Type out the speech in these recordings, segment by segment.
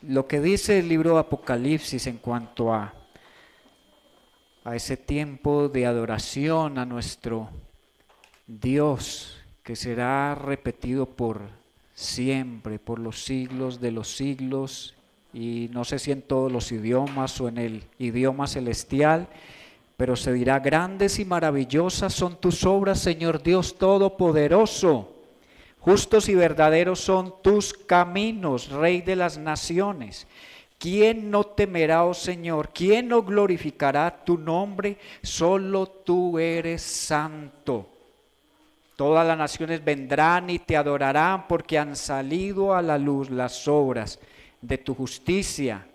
lo que dice el libro de Apocalipsis en cuanto a ese tiempo de adoración a nuestro Dios, que será repetido por siempre, por los siglos de los siglos, y no sé si en todos los idiomas o en el idioma celestial, pero se dirá: grandes y maravillosas son tus obras, Señor Dios Todopoderoso. Justos y verdaderos son tus caminos, Rey de las naciones. ¿Quién no temerá, oh Señor? ¿Quién no glorificará tu nombre? Solo tú eres santo. Todas las naciones vendrán y te adorarán, porque han salido a la luz las obras de tu justicia.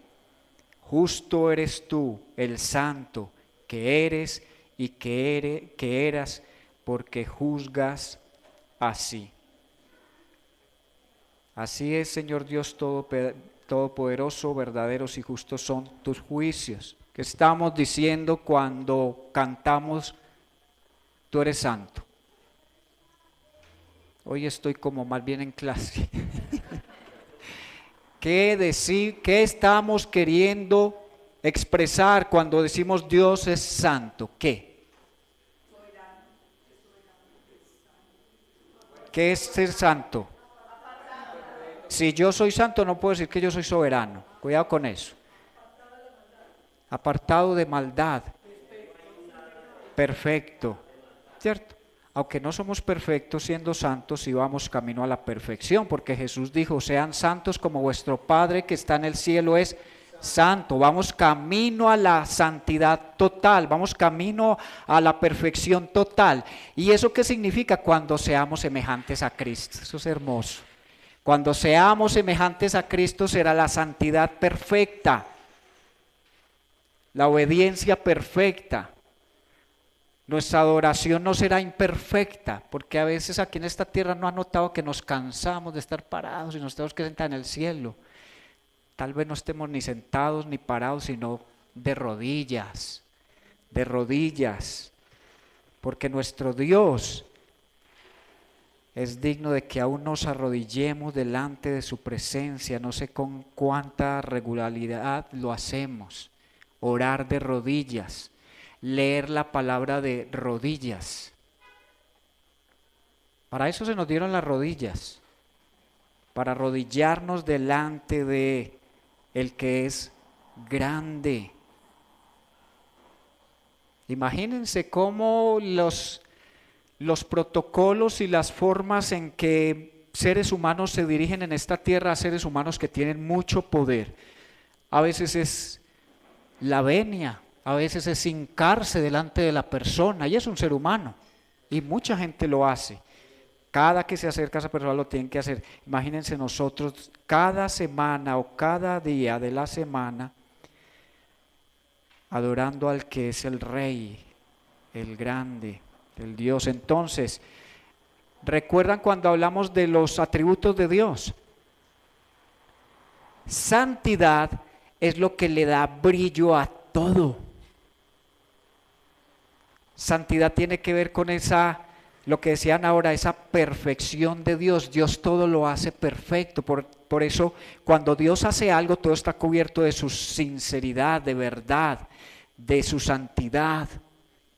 Justo eres tú, el santo, que eres y que eras, porque juzgas así. Así es, Señor Dios Todopoderoso, verdaderos y justos son tus juicios. ¿Qué estamos diciendo cuando cantamos tú eres santo? Hoy estoy como más bien en clase. ¿Qué decir? ¿Qué estamos queriendo expresar cuando decimos Dios es santo? ¿Qué? ¿Qué es ser santo? Si yo soy santo, no puedo decir que yo soy soberano. Cuidado con eso. Apartado de maldad. Perfecto. ¿Cierto? Aunque no somos perfectos siendo santos, sí vamos camino a la perfección, porque Jesús dijo: sean santos como vuestro Padre que está en el cielo es santo. Vamos camino a la santidad total, vamos camino a la perfección total. ¿Y eso qué significa? Cuando seamos semejantes a Cristo. Eso es hermoso. Cuando seamos semejantes a Cristo será la santidad perfecta, la obediencia perfecta. Nuestra adoración no será imperfecta, porque a veces aquí en esta tierra no ha notado que nos cansamos de estar parados y nos tenemos que sentar en el cielo. Tal vez no estemos ni sentados ni parados, sino de rodillas, porque nuestro Dios es digno de que aún nos arrodillemos delante de su presencia. No sé con cuánta regularidad lo hacemos. Orar de rodillas, leer la palabra de rodillas. Para eso se nos dieron las rodillas, para arrodillarnos delante de el que es grande. Imagínense cómo los protocolos y las formas en que seres humanos se dirigen en esta tierra a seres humanos que tienen mucho poder. A veces es la venia, a veces es hincarse delante de la persona, y es un ser humano, y mucha gente lo hace. Cada que se acerca a esa persona lo tienen que hacer. Imagínense nosotros cada semana o cada día de la semana adorando al que es el Rey, el grande, el Dios. Entonces, ¿recuerdan cuando hablamos de los atributos de Dios? Santidad es lo que le da brillo a todo. Santidad tiene que ver con lo que decían ahora, esa perfección de Dios. Dios todo lo hace perfecto. Por eso, cuando Dios hace algo, todo está cubierto de su sinceridad, de verdad, de su santidad,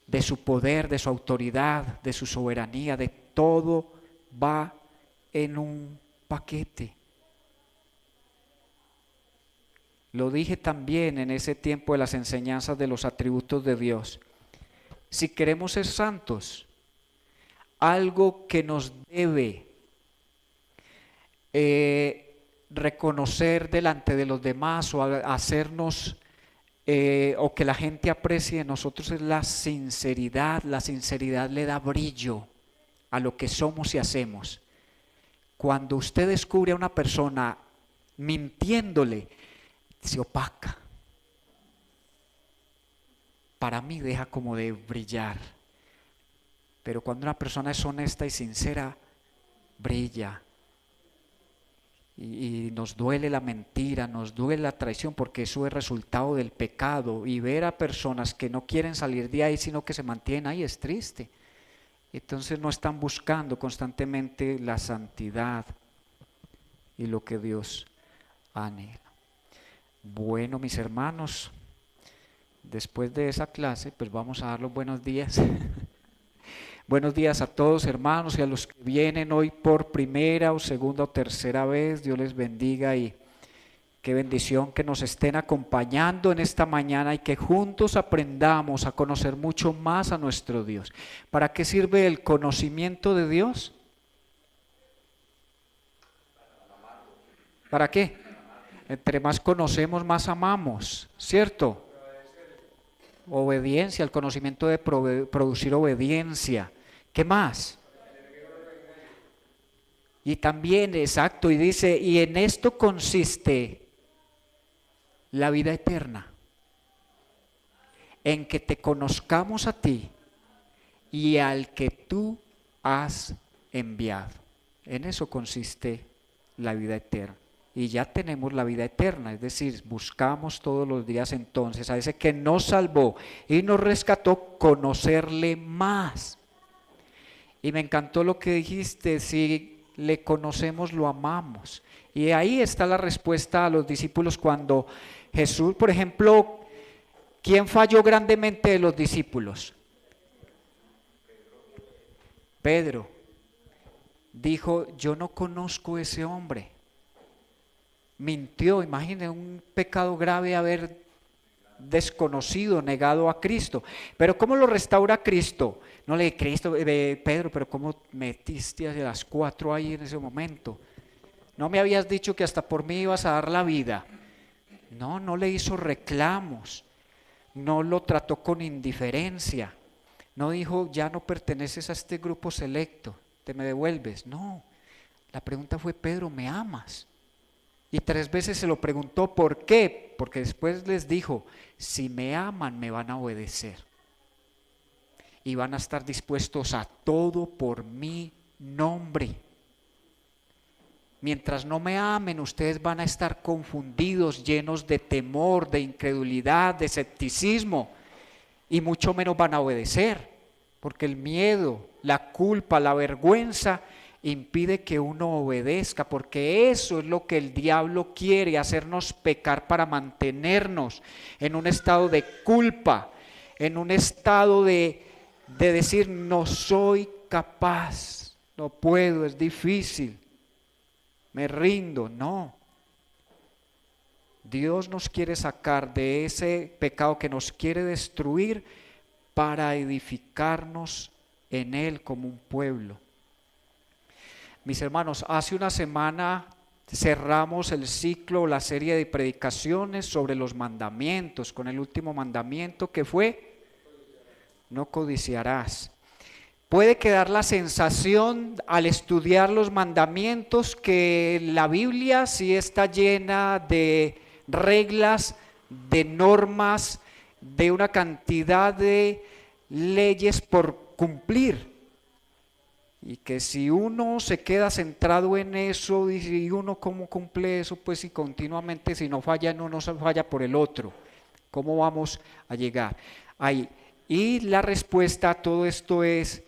de su poder, de su autoridad, de su soberanía, de todo va en un paquete. Lo dije también en ese tiempo de las enseñanzas de los atributos de Dios. Si queremos ser santos, algo que nos debe reconocer delante de los demás o hacernos o que la gente aprecie de nosotros es la sinceridad. La sinceridad le da brillo a lo que somos y hacemos. Cuando usted descubre a una persona mintiéndole, se opaca. Para mí deja como de brillar. Pero cuando una persona es honesta y sincera, brilla. Y nos duele la mentira, nos duele la traición, porque eso es resultado del pecado. Y ver a personas que no quieren salir de ahí, sino que se mantienen ahí, es triste. Entonces no están buscando constantemente la santidad y lo que Dios anhela. Bueno, mis hermanos, después de esa clase, pues vamos a dar los buenos días. Buenos días a todos, hermanos, y a los que vienen hoy por primera o segunda o tercera vez. Dios les bendiga y qué bendición que nos estén acompañando en esta mañana y que juntos aprendamos a conocer mucho más a nuestro Dios. ¿Para qué sirve el conocimiento de Dios? ¿Para qué? Entre más conocemos, más amamos, ¿cierto? Obediencia, el conocimiento de producir obediencia. ¿Qué más? Y también, exacto, y dice, y en esto consiste la vida eterna, en que te conozcamos a ti y al que tú has enviado. En eso consiste la vida eterna. Y ya tenemos la vida eterna, es decir, buscamos todos los días entonces a ese que nos salvó y nos rescató, conocerle más. Y me encantó lo que dijiste, si le conocemos, lo amamos. Y ahí está la respuesta a los discípulos cuando Jesús, por ejemplo, ¿quién falló grandemente de los discípulos? Pedro dijo, yo no conozco a ese hombre. Mintió, imagínense un pecado grave haber desconocido, negado a Cristo. Pero ¿cómo lo restaura Cristo? No le Cristo, Pedro, pero ¿cómo metiste hacia las 4 ahí en ese momento? ¿No me habías dicho que hasta por mí ibas a dar la vida? No, no le hizo reclamos, no lo trató con indiferencia, no dijo, ya no perteneces a este grupo selecto, te me devuelves. No, la pregunta fue, Pedro, ¿me amas? Y 3 veces se lo preguntó, ¿por qué? Porque después les dijo, si me aman me van a obedecer y van a estar dispuestos a todo por mi nombre. Mientras no me amen, ustedes van a estar confundidos, llenos de temor, de incredulidad, de escepticismo, y mucho menos van a obedecer, porque el miedo, la culpa, la vergüenza impide que uno obedezca, porque eso es lo que el diablo quiere, hacernos pecar para mantenernos en un estado de culpa, en un estado de decir no soy capaz, no puedo, es difícil, me rindo. No, Dios nos quiere sacar de ese pecado que nos quiere destruir para edificarnos en Él como un pueblo. Mis hermanos, hace una semana cerramos el ciclo, la serie de predicaciones sobre los mandamientos, con el último mandamiento que fue, no codiciarás. Puede quedar la sensación al estudiar los mandamientos que la Biblia sí está llena de reglas, de normas, de una cantidad de leyes por cumplir. Y que si uno se queda centrado en eso, y uno cómo cumple eso, pues si continuamente, si no falla en uno, se falla por el otro. ¿Cómo vamos a llegar ahí? Y la respuesta a todo esto es,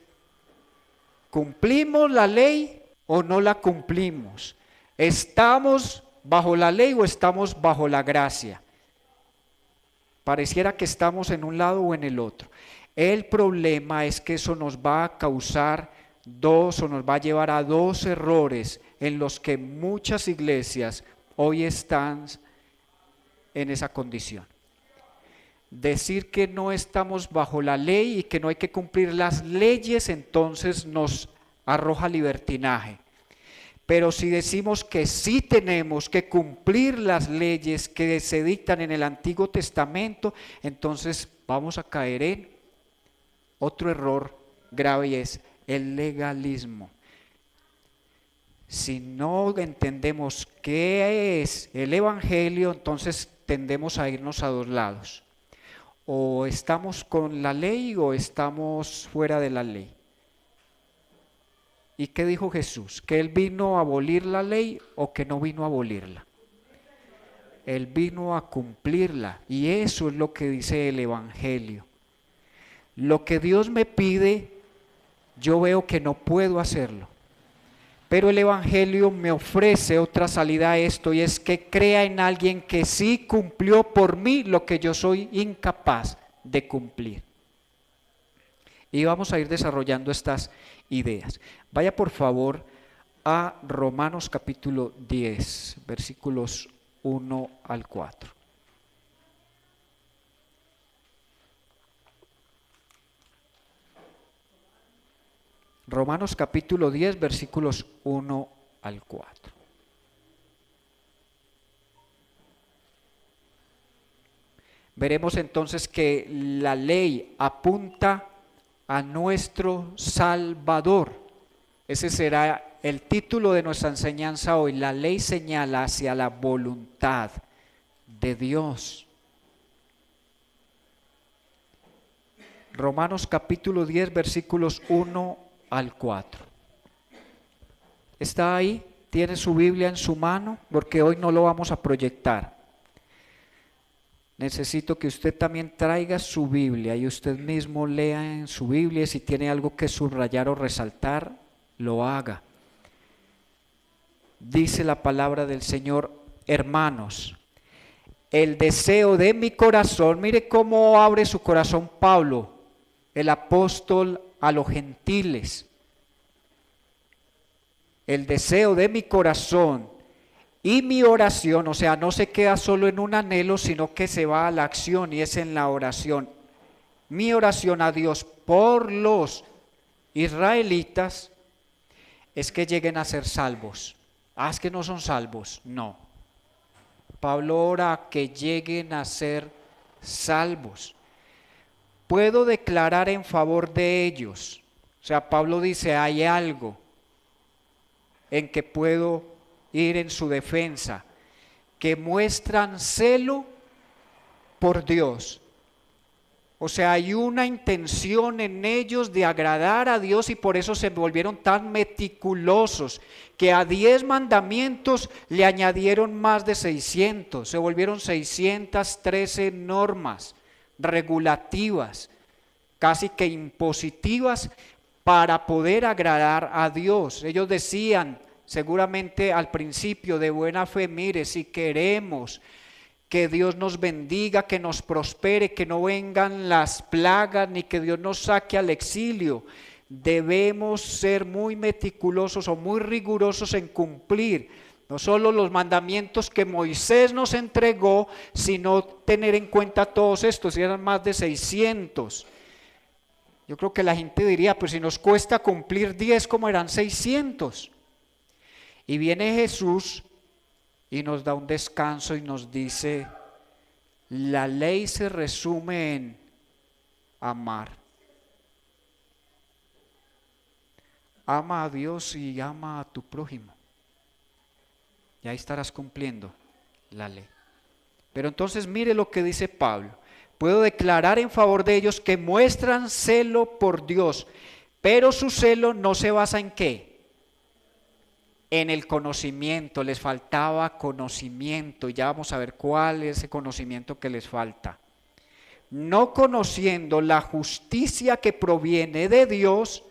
¿cumplimos la ley o no la cumplimos? ¿Estamos bajo la ley o estamos bajo la gracia? Pareciera que estamos en un lado o en el otro. El problema es que eso nos va a causar nos va a llevar a 2 errores en los que muchas iglesias hoy están en esa condición. Decir que no estamos bajo la ley y que no hay que cumplir las leyes, entonces nos arroja libertinaje. Pero si decimos que sí tenemos que cumplir las leyes que se dictan en el Antiguo Testamento, entonces vamos a caer en otro error grave y es el legalismo. Si no entendemos qué es el Evangelio, entonces tendemos a irnos a 2 lados. O estamos con la ley o estamos fuera de la ley. ¿Y qué dijo Jesús? ¿Que Él vino a abolir la ley o que no vino a abolirla? Él vino a cumplirla, y eso es lo que dice el Evangelio. Lo que Dios me pide, yo veo que no puedo hacerlo, Pero el Evangelio me ofrece otra salida a esto, y es que crea en alguien que sí cumplió por mí lo que yo soy incapaz de cumplir. Y vamos a ir desarrollando estas ideas. Vaya por favor a Romanos capítulo 10, versículos 1 al 4. Romanos capítulo 10, versículos 1 al 4. Veremos entonces que la ley apunta a nuestro Salvador. Ese será el título de nuestra enseñanza hoy. La ley señala hacia la voluntad de Dios. Romanos capítulo 10, versículos 1 al 4. ¿Está ahí? ¿Tiene su Biblia en su mano? Porque hoy no lo vamos a proyectar. Necesito que usted también traiga su Biblia y usted mismo lea en su Biblia. Si tiene algo que subrayar o resaltar, lo haga. Dice la palabra del Señor: hermanos, el deseo de mi corazón, mire cómo abre su corazón Pablo, el apóstol a los gentiles. El deseo de mi corazón y mi oración, o sea, no se queda solo en un anhelo, sino que se va a la acción, y es en la oración. Mi oración a Dios por los israelitas es que lleguen a ser salvos. Ah, es que no son salvos. No. Pablo ora a que lleguen a ser salvos. Puedo declarar en favor de ellos. O sea, Pablo dice, hay algo en que puedo ir en su defensa, que muestran celo por Dios. O sea, hay una intención en ellos de agradar a Dios, y por eso se volvieron tan meticulosos, que a 10 mandamientos le añadieron más de 600, se volvieron 613 normas regulativas, casi que impositivas, para poder agradar a Dios. Ellos decían, seguramente al principio de buena fe, mire, si queremos que Dios nos bendiga, que nos prospere, que no vengan las plagas, ni que Dios nos saque al exilio, debemos ser muy meticulosos o muy rigurosos en cumplir no solo los mandamientos que Moisés nos entregó, sino tener en cuenta todos estos, y eran más de 600. Yo creo que la gente diría, pues si nos cuesta cumplir 10, ¿cómo eran 600? Y viene Jesús y nos da un descanso y nos dice, la ley se resume en amar. Ama a Dios y ama a tu prójimo. Y ahí estarás cumpliendo la ley. Pero entonces mire lo que dice Pablo. Puedo declarar en favor de ellos que muestran celo por Dios, pero su celo no se basa en ¿qué? En el conocimiento. Les faltaba conocimiento, y ya vamos a ver cuál es ese conocimiento que les falta. No conociendo la justicia que proviene de Dios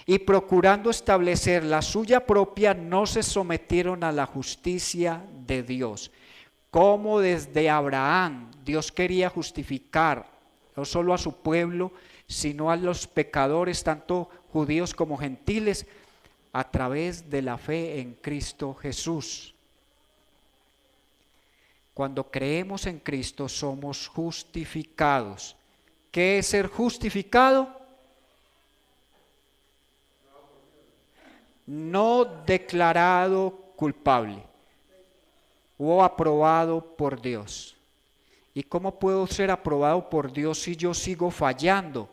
y procurando establecer la suya propia, no se sometieron a la justicia de Dios. Como desde Abraham Dios quería justificar no solo a su pueblo, sino a los pecadores, tanto judíos como gentiles, a través de la fe en Cristo Jesús. Cuando creemos en Cristo somos justificados. ¿Qué es ser justificado? No declarado culpable o aprobado por Dios. ¿Y cómo puedo ser aprobado por Dios si yo sigo fallando?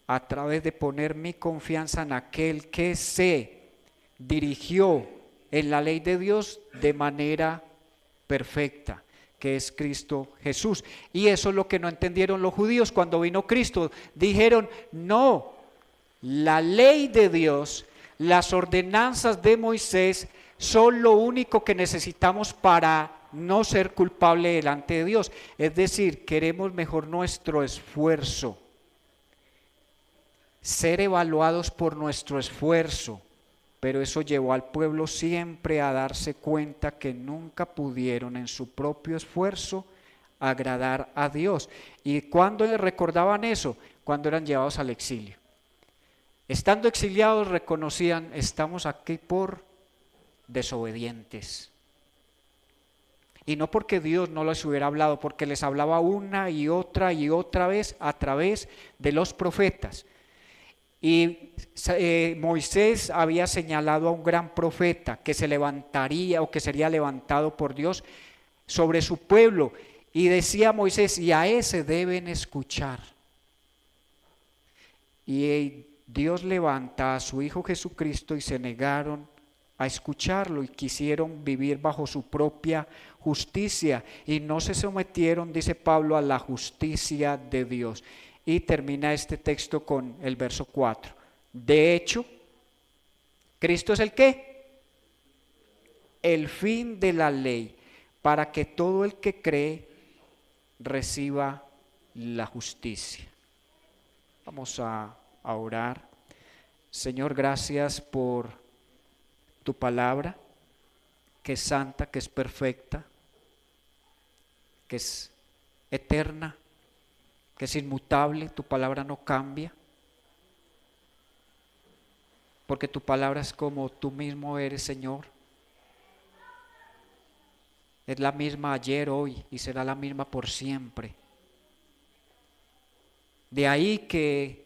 A través de poner mi confianza en aquel que se dirigió en la ley de Dios de manera perfecta, que es Cristo Jesús. Y eso es lo que no entendieron los judíos cuando vino Cristo. Dijeron, no, la ley de Dios, las ordenanzas de Moisés son lo único que necesitamos para no ser culpable delante de Dios. Es decir, queremos mejor nuestro esfuerzo, ser evaluados por nuestro esfuerzo, pero eso llevó al pueblo siempre a darse cuenta que nunca pudieron en su propio esfuerzo agradar a Dios. ¿Y cuándo les recordaban eso? Cuando eran llevados al exilio. Estando exiliados reconocían, estamos aquí por desobedientes. Y no porque Dios no les hubiera hablado, porque les hablaba una y otra vez a través de los profetas. Y Moisés había señalado a un gran profeta que se levantaría o que sería levantado por Dios sobre su pueblo. Y decía Moisés, y a ese deben escuchar. Y Dios levanta a su Hijo Jesucristo y se negaron a escucharlo y quisieron vivir bajo su propia justicia y no se sometieron, dice Pablo, a la justicia de Dios. Y termina este texto con el verso 4. De hecho, ¿Cristo es el qué? El fin de la ley, para que todo el que cree reciba la justicia. Vamos a orar. Señor, gracias por tu palabra, que es santa, que es perfecta, que es eterna, que es inmutable. Tu palabra no cambia, porque tu palabra es como tú mismo eres, Señor. Es la misma ayer, hoy y será la misma por siempre. De ahí que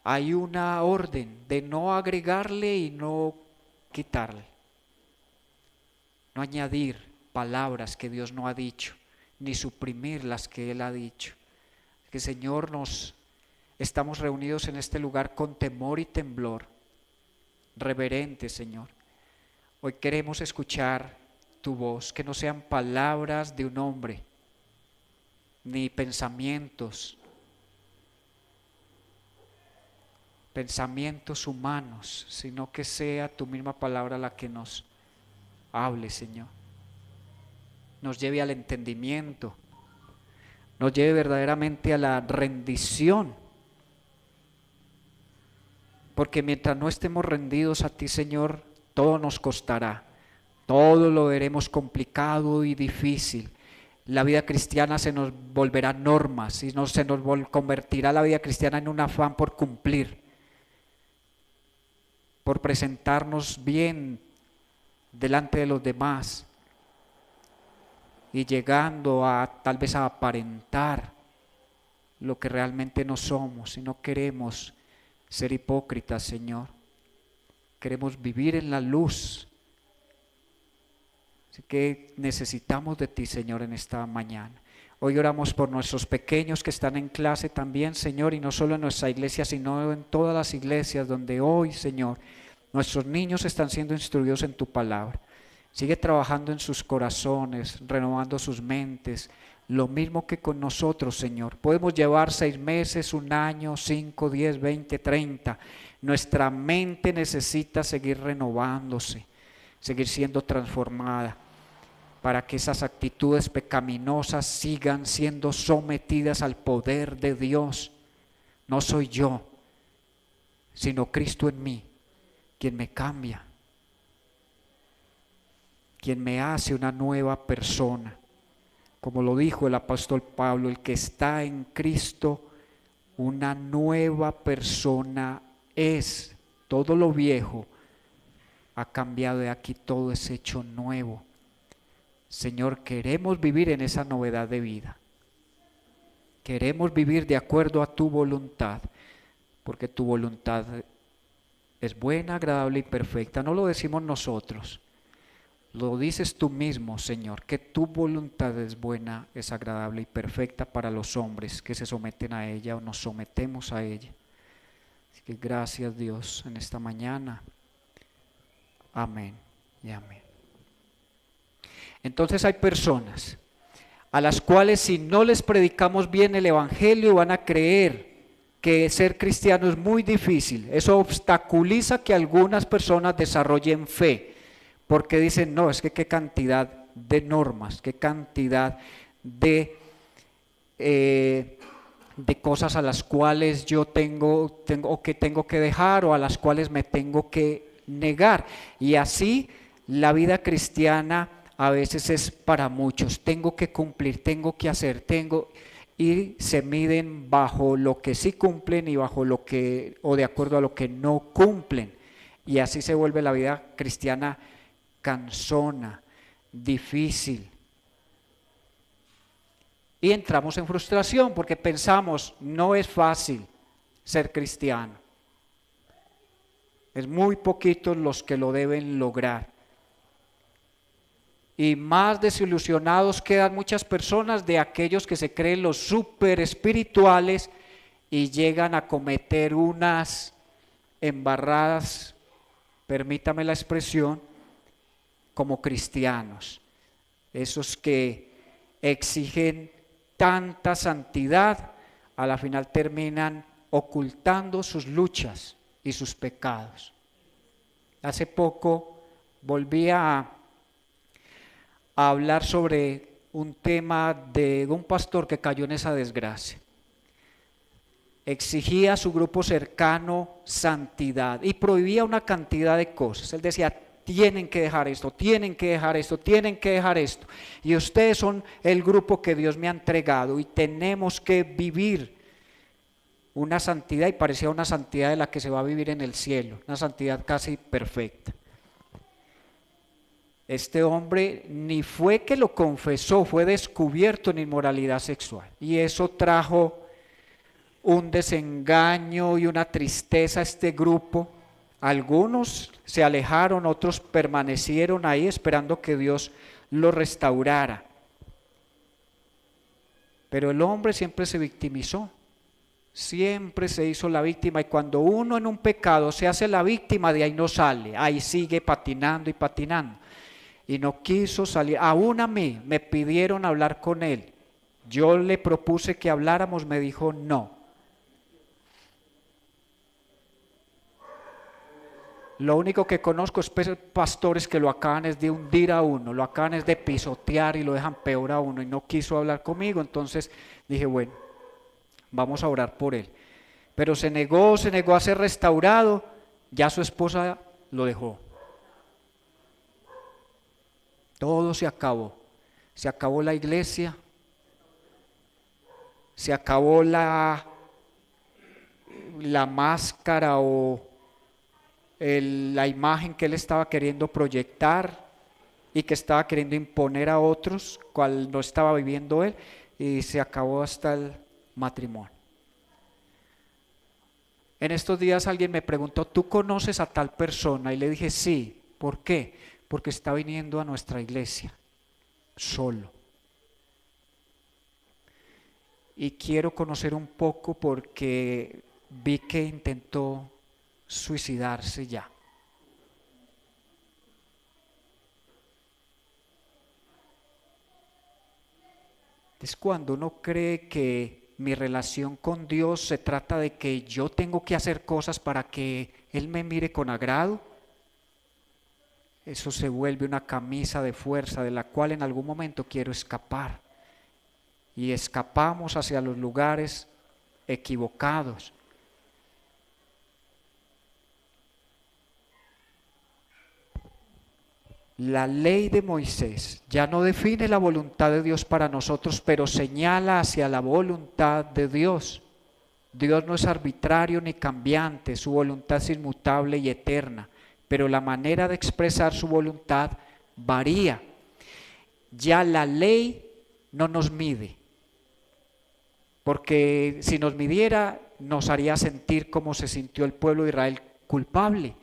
hay una orden de no agregarle y no quitarle, no añadir palabras que Dios no ha dicho, ni suprimir las que Él ha dicho. Que Señor, nos estamos reunidos en este lugar con temor y temblor, reverente, Señor. Hoy queremos escuchar tu voz, que no sean palabras de un hombre, ni pensamientos humanos, sino que sea tu misma palabra la que nos hable, Señor. Nos lleve al entendimiento, nos lleve verdaderamente a la rendición, porque mientras no estemos rendidos a ti, Señor, todo nos costará, todo lo veremos complicado y difícil. La vida cristiana se nos volverá normas y se nos convertirá la vida cristiana en un afán por cumplir, por presentarnos bien delante de los demás y llegando a tal vez a aparentar lo que realmente no somos. Y no queremos ser hipócritas, Señor. Queremos vivir en la luz. Así que necesitamos de ti, Señor, en esta mañana. Hoy oramos por nuestros pequeños que están en clase también, Señor, y no solo en nuestra iglesia, sino en todas las iglesias donde hoy, Señor, nuestros niños están siendo instruidos en tu palabra. Sigue trabajando en sus corazones, renovando sus mentes, lo mismo que con nosotros, Señor. Podemos llevar 6 meses, 1 año, 5, 10, 20, 30. Nuestra mente necesita seguir renovándose, seguir siendo transformada, para que esas actitudes pecaminosas sigan siendo sometidas al poder de Dios. No soy yo, sino Cristo en mí, quien me cambia, quien me hace una nueva persona. Como lo dijo el apóstol Pablo, el que está en Cristo, una nueva persona es. Todo lo viejo ha cambiado y aquí todo es hecho nuevo. Señor, queremos vivir en esa novedad de vida. Queremos vivir de acuerdo a tu voluntad, porque tu voluntad es buena, agradable y perfecta. No lo decimos nosotros, lo dices tú mismo, Señor, que tu voluntad es buena, es agradable y perfecta para los hombres que se someten a ella o nos sometemos a ella. Así que gracias, Dios, en esta mañana. Amén y amén. Entonces hay personas a las cuales si no les predicamos bien el evangelio van a creer que ser cristiano es muy difícil. Eso obstaculiza que algunas personas desarrollen fe, porque dicen, no, es que qué cantidad de normas, qué cantidad de cosas a las cuales yo tengo que dejar o a las cuales me tengo que negar. Y así la vida cristiana a veces es para muchos. Tengo que cumplir, tengo que hacer, y se miden bajo lo que sí cumplen y bajo lo que, o de acuerdo a lo que no cumplen. Y así se vuelve la vida cristiana cansona, difícil. Y entramos en frustración porque pensamos, no es fácil ser cristiano. Es muy poquitos los que lo deben lograr. Y más desilusionados quedan muchas personas de aquellos que se creen los súper espirituales y llegan a cometer unas embarradas, permítame la expresión, como cristianos. Esos que exigen tanta santidad, a la final terminan ocultando sus luchas y sus pecados. Hace poco volví a hablar sobre un tema de un pastor que cayó en esa desgracia. Exigía a su grupo cercano santidad y prohibía una cantidad de cosas. Él decía, tienen que dejar esto, tienen que dejar esto, tienen que dejar esto. Y ustedes son el grupo que Dios me ha entregado y tenemos que vivir una santidad, y parecía una santidad de la que se va a vivir en el cielo, una santidad casi perfecta. Este hombre ni fue que lo confesó, fue descubierto en inmoralidad sexual. Y eso trajo un desengaño y una tristeza a este grupo. Algunos se alejaron, otros permanecieron ahí esperando que Dios lo restaurara. Pero el hombre siempre se victimizó, siempre se hizo la víctima, y cuando uno en un pecado se hace la víctima, de ahí no sale, ahí sigue patinando y patinando. Y no quiso salir. Aún a mí me pidieron hablar con él. Yo le propuse que habláramos, me dijo no. Lo único que conozco es pastores que lo acaban es de hundir a uno, lo acaban es de pisotear y lo dejan peor a uno, y no quiso hablar conmigo. Entonces dije, bueno, vamos a orar por él. Pero se negó a ser restaurado. Ya su esposa lo dejó. Todo se acabó la iglesia, se acabó la máscara o la imagen que él estaba queriendo proyectar y que estaba queriendo imponer a otros, cual no estaba viviendo él, y se acabó hasta el matrimonio. En estos días alguien me preguntó, ¿tú conoces a tal persona? Y le dije, sí. ¿Por qué? Porque está viniendo a nuestra iglesia solo. Y quiero conocer un poco porque vi que intentó suicidarse ya. Es cuando uno cree que mi relación con Dios se trata de que yo tengo que hacer cosas para que Él me mire con agrado. Eso se vuelve una camisa de fuerza de la cual en algún momento quiero escapar. Y escapamos hacia los lugares equivocados. La ley de Moisés ya no define la voluntad de Dios para nosotros, pero señala hacia la voluntad de Dios. Dios no es arbitrario ni cambiante, su voluntad es inmutable y eterna, pero la manera de expresar su voluntad varía. Ya la ley no nos mide, porque si nos midiera nos haría sentir como se sintió el pueblo de Israel, culpable.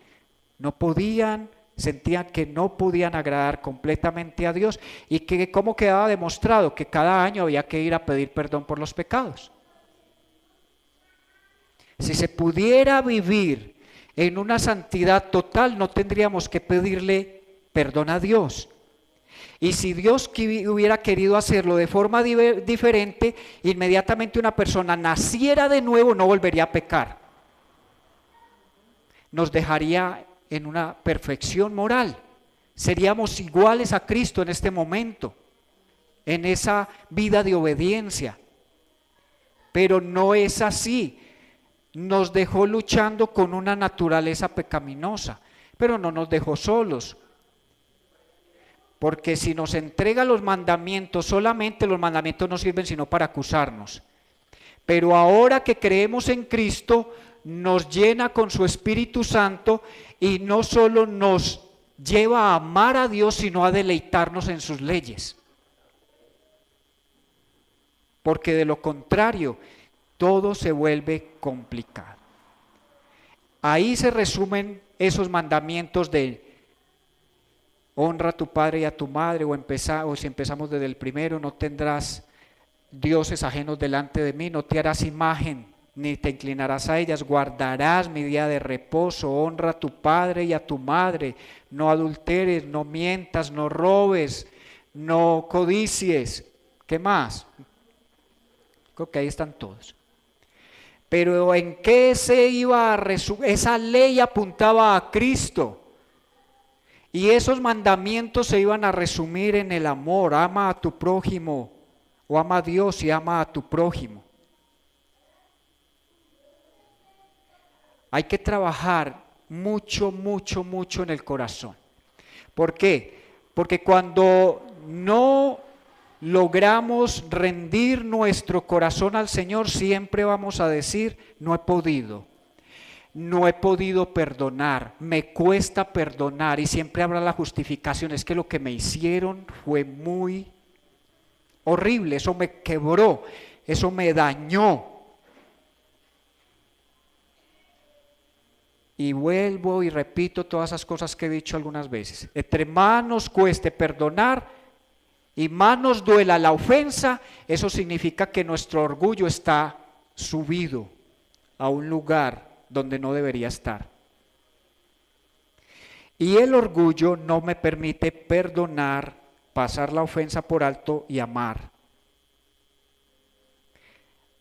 Sentían que no podían agradar completamente a Dios, y que cómo quedaba demostrado que cada año había que ir a pedir perdón por los pecados. Si se pudiera vivir en una santidad total, no tendríamos que pedirle perdón a Dios. Y si Dios hubiera querido hacerlo de forma diferente, inmediatamente una persona naciera de nuevo, no volvería a pecar. Nos dejaría en una perfección moral. Seríamos iguales a Cristo en este momento, en esa vida de obediencia. Pero no es así. Nos dejó luchando con una naturaleza pecaminosa. pero no nos dejó solos. Porque si nos entrega los mandamientos, solamente los mandamientos no sirven sino para acusarnos. Pero ahora que creemos en Cristo, nos llena con su Espíritu Santo y no solo nos lleva a amar a Dios, sino a deleitarnos en sus leyes. Porque de lo contrario, todo se vuelve complicado. Ahí se resumen esos mandamientos de honra a tu padre y a tu madre, o si empezamos desde el primero, no tendrás dioses ajenos delante de mí, no te harás imagen, ni te inclinarás a ellas, guardarás mi día de reposo, honra a tu padre y a tu madre, no adulteres, no mientas, no robes, no codicies. ¿Qué más? Creo que ahí están todos. Pero ¿en qué se iba a resumir? Esa ley apuntaba a Cristo. Y esos mandamientos se iban a resumir en el amor. Ama a tu prójimo, o ama a Dios y ama a tu prójimo. Hay que trabajar mucho, mucho, mucho en el corazón. ¿Por qué? Porque cuando no logramos rendir nuestro corazón al Señor, siempre vamos a decir, no he podido perdonar, me cuesta perdonar, y siempre habrá la justificación, es que lo que me hicieron fue muy horrible, eso me quebró, eso me dañó. Y vuelvo y repito todas esas cosas que he dicho algunas veces. Entre más nos cueste perdonar y más nos duela la ofensa, eso significa que nuestro orgullo está subido a un lugar donde no debería estar. Y el orgullo no me permite perdonar, pasar la ofensa por alto y amar.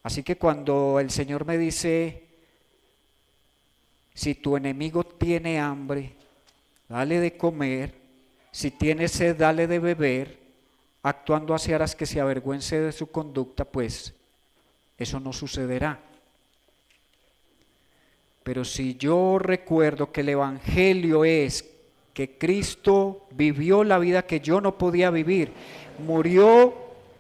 Así que cuando el Señor me dice, si tu enemigo tiene hambre, dale de comer, si tiene sed, dale de beber, actuando así harás que se avergüence de su conducta, pues eso no sucederá. Pero si yo recuerdo que el Evangelio es que Cristo vivió la vida que yo no podía vivir, murió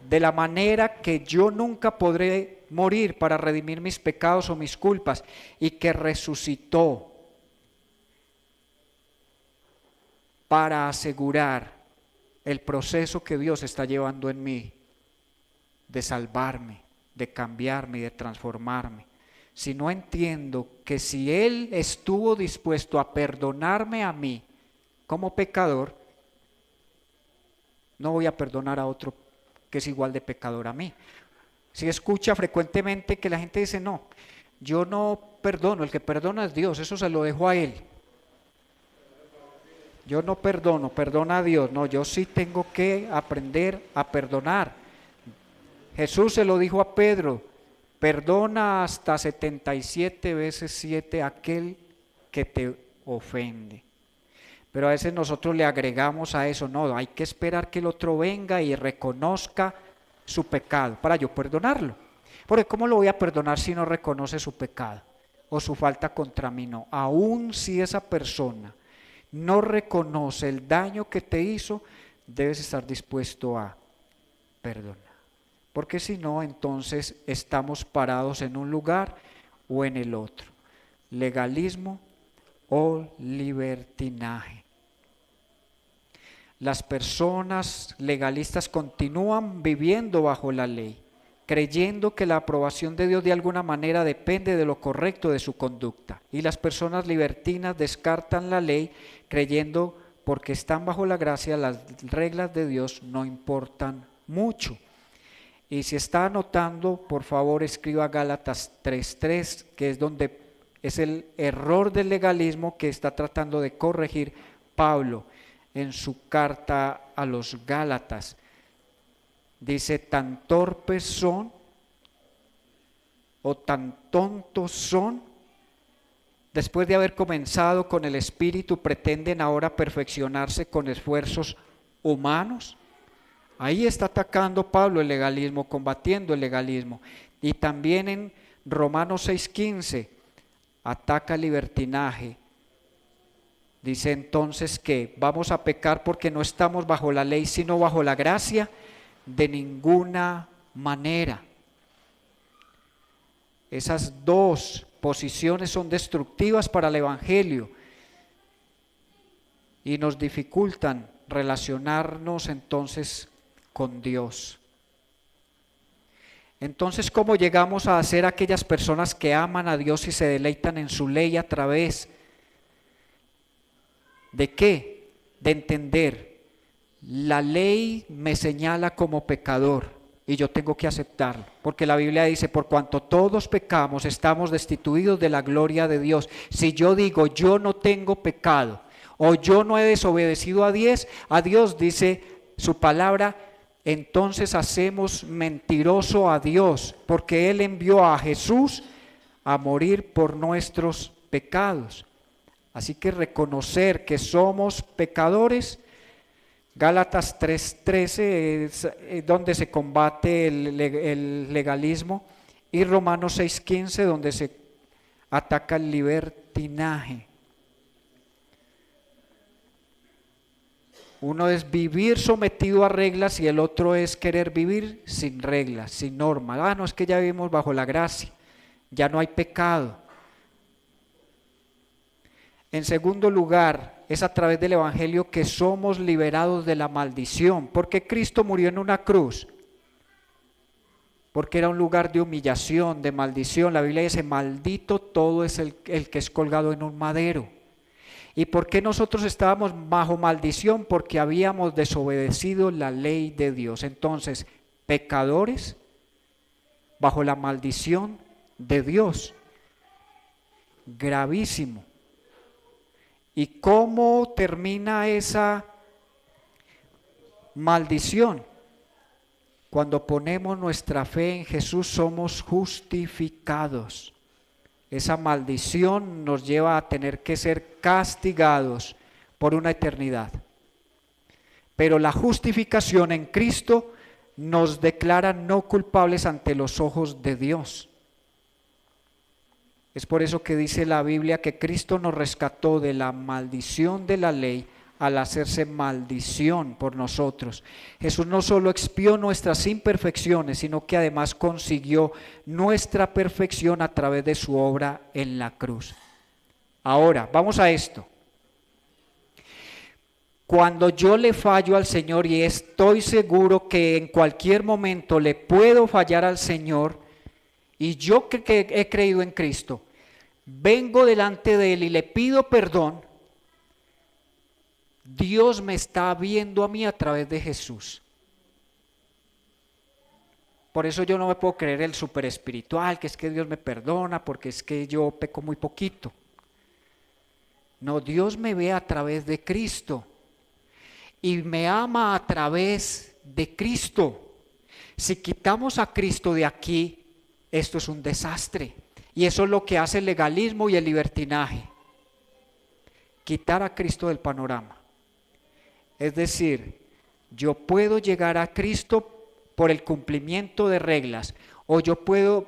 de la manera que yo nunca podré morir para redimir mis pecados o mis culpas, y que resucitó para asegurar el proceso que Dios está llevando en mí de salvarme, de cambiarme y de transformarme. Si no entiendo que si Él estuvo dispuesto a perdonarme a mí como pecador, no voy a perdonar a otro que es igual de pecador a mí. Si escucha frecuentemente que la gente dice, no, yo no perdono, el que perdona es Dios, eso se lo dejo a Él. Yo no perdono, perdona a Dios. No, yo sí tengo que aprender a perdonar. Jesús se lo dijo a Pedro, perdona hasta 77 veces 7 a aquel que te ofende. Pero a veces nosotros le agregamos a eso, no, hay que esperar que el otro venga y reconozca su pecado para yo perdonarlo. Porque ¿cómo lo voy a perdonar si no reconoce su pecado o su falta contra mí? No, aun si esa persona no reconoce el daño que te hizo, debes estar dispuesto a perdonar. Porque si no, entonces estamos parados en un lugar o en el otro. Legalismo o libertinaje. Las personas legalistas continúan viviendo bajo la ley, creyendo que la aprobación de Dios de alguna manera depende de lo correcto de su conducta. Y las personas libertinas descartan la ley, creyendo porque están bajo la gracia, las reglas de Dios no importan mucho. Y si está anotando, por favor escriba Gálatas 3:3, que es donde es el error del legalismo que está tratando de corregir Pablo en su carta a los Gálatas. Dice, tan torpes son o tan tontos son, después de haber comenzado con el Espíritu, pretenden ahora perfeccionarse con esfuerzos humanos. Ahí está atacando Pablo el legalismo, combatiendo el legalismo. Y también en Romanos 6:15 ataca el libertinaje Dice entonces que vamos a pecar porque no estamos bajo la ley, sino bajo la gracia. De ninguna manera. Esas dos posiciones son destructivas para el Evangelio y nos dificultan relacionarnos entonces con Dios. Entonces, ¿cómo llegamos a ser aquellas personas que aman a Dios y se deleitan en su ley a través de qué? De entender, la ley me señala como pecador y yo tengo que aceptarlo, porque la Biblia dice, por cuanto todos pecamos, estamos destituidos de la gloria de Dios. Si yo digo, yo no tengo pecado, o yo no he desobedecido a Dios, dice su palabra, entonces hacemos mentiroso a Dios, porque Él envió a Jesús a morir por nuestros pecados. Así que reconocer que somos pecadores. Gálatas 3:13 es donde se combate el legalismo, y Romanos 6:15 donde se ataca el libertinaje. Uno es vivir sometido a reglas y el otro es querer vivir sin reglas, sin normas. No, es que ya vivimos bajo la gracia, ya no hay pecado. En segundo lugar, es a través del Evangelio que somos liberados de la maldición. ¿Por qué Cristo murió en una cruz? Porque era un lugar de humillación, de maldición. La Biblia dice, maldito todo es el que es colgado en un madero. ¿Y por qué nosotros estábamos bajo maldición? Porque habíamos desobedecido la ley de Dios. Entonces, pecadores bajo la maldición de Dios. Gravísimo. ¿Y cómo termina esa maldición? Cuando ponemos nuestra fe en Jesús somos justificados. Esa maldición nos lleva a tener que ser castigados por una eternidad. Pero la justificación en Cristo nos declara no culpables ante los ojos de Dios. Es por eso que dice la Biblia que Cristo nos rescató de la maldición de la ley al hacerse maldición por nosotros. Jesús no solo expió nuestras imperfecciones, sino que además consiguió nuestra perfección a través de su obra en la cruz. Ahora, vamos a esto. Cuando yo le fallo al Señor, y estoy seguro que en cualquier momento le puedo fallar al Señor, y yo que he creído en Cristo, vengo delante de Él y le pido perdón, Dios me está viendo a mí a través de Jesús. Por eso yo no me puedo creer el súper espiritual, que es que Dios me perdona, porque es que yo peco muy poquito. No, Dios me ve a través de Cristo y me ama a través de Cristo. Si quitamos a Cristo de aquí, esto es un desastre. Y eso es lo que hace el legalismo y el libertinaje. Quitar a Cristo del panorama. Es decir, yo puedo llegar a Cristo por el cumplimiento de reglas, o yo puedo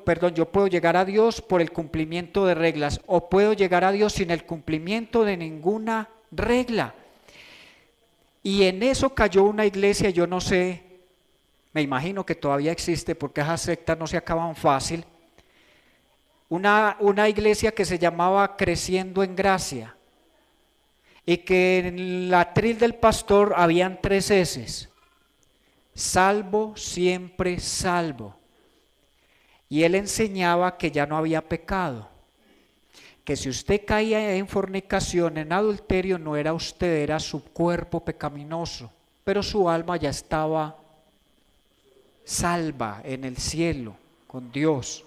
llegar a Dios por el cumplimiento de reglas, o puedo llegar a Dios sin el cumplimiento de ninguna regla. Y en eso cayó una iglesia, yo no sé, me imagino que todavía existe porque esas sectas no se acaban fácil, una iglesia que se llamaba Creciendo en Gracia, y que en la atril del pastor habían 3 S: salvo, siempre salvo. Y él enseñaba que ya no había pecado, que si usted caía en fornicación, en adulterio, no era usted, era su cuerpo pecaminoso, pero su alma ya estaba salva en el cielo con Dios.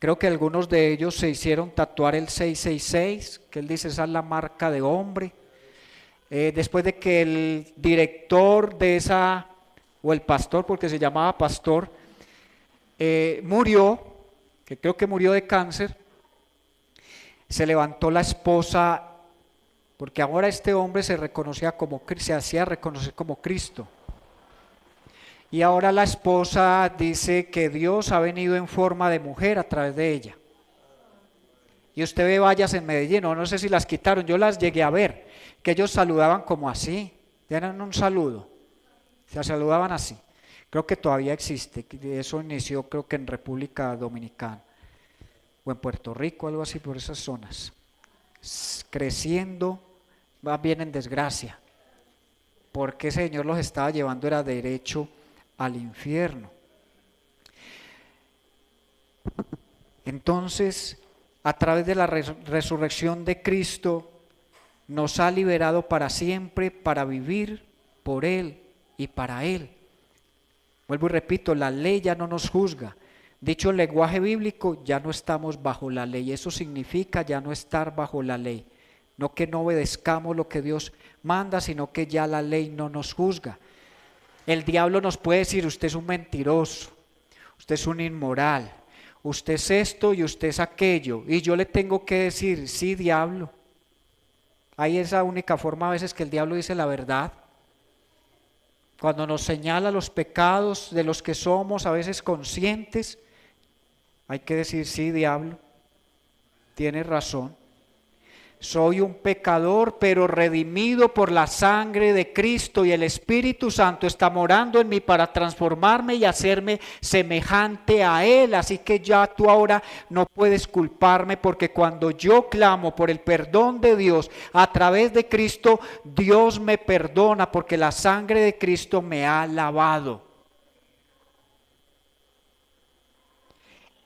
Creo que algunos de ellos se hicieron tatuar el 666, que él dice esa es la marca de hombre. Después de que el director de esa, o el pastor, porque se llamaba pastor, murió, que creo que murió de cáncer, se levantó la esposa, porque ahora este hombre se hacía reconocer como Cristo. Y ahora la esposa dice que Dios ha venido en forma de mujer a través de ella. Y usted ve vallas en Medellín, no sé si las quitaron, yo las llegué a ver, que ellos saludaban como así, eran un saludo, se saludaban así. Creo que todavía existe, eso inició creo que en República Dominicana o en Puerto Rico, algo así por esas zonas. Creciendo, va bien en desgracia, porque ese Señor los estaba llevando era derecho al infierno. Entonces, a través de la resurrección de Cristo, nos ha liberado para siempre para vivir por Él y para Él. Vuelvo y repito, la ley ya no nos juzga. Dicho el lenguaje bíblico, ya no estamos bajo la ley. Eso significa ya no estar bajo la ley. No que no obedezcamos lo que Dios manda, sino que ya la ley no nos juzga. El diablo nos puede decir, usted es un mentiroso, usted es un inmoral, usted es esto y usted es aquello. Y yo le tengo que decir, sí, diablo. Hay esa única forma a veces que el diablo dice la verdad. Cuando nos señala los pecados de los que somos a veces conscientes, hay que decir, sí, diablo, tienes razón. Soy un pecador, pero redimido por la sangre de Cristo, y el Espíritu Santo está morando en mí para transformarme y hacerme semejante a Él. Así que ya tú ahora no puedes culparme, porque cuando yo clamo por el perdón de Dios a través de Cristo, Dios me perdona, porque la sangre de Cristo me ha lavado.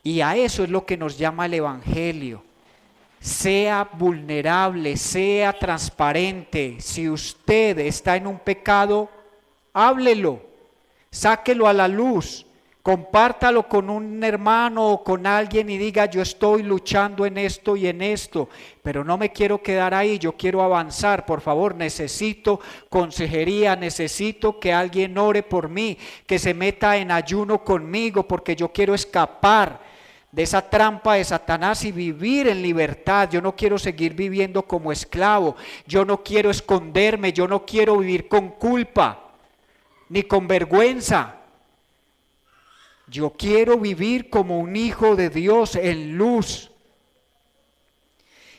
Y a eso es lo que nos llama el Evangelio. Sea vulnerable, sea transparente. Si usted está en un pecado, háblelo, sáquelo a la luz, compártalo con un hermano o con alguien y diga, yo estoy luchando en esto y en esto, pero no me quiero quedar ahí, yo quiero avanzar, por favor, necesito consejería, necesito que alguien ore por mí, que se meta en ayuno conmigo, porque yo quiero escapar de esa trampa de Satanás y vivir en libertad. Yo no quiero seguir viviendo como esclavo, yo no quiero esconderme, yo no quiero vivir con culpa ni con vergüenza. Yo quiero vivir como un hijo de Dios en luz,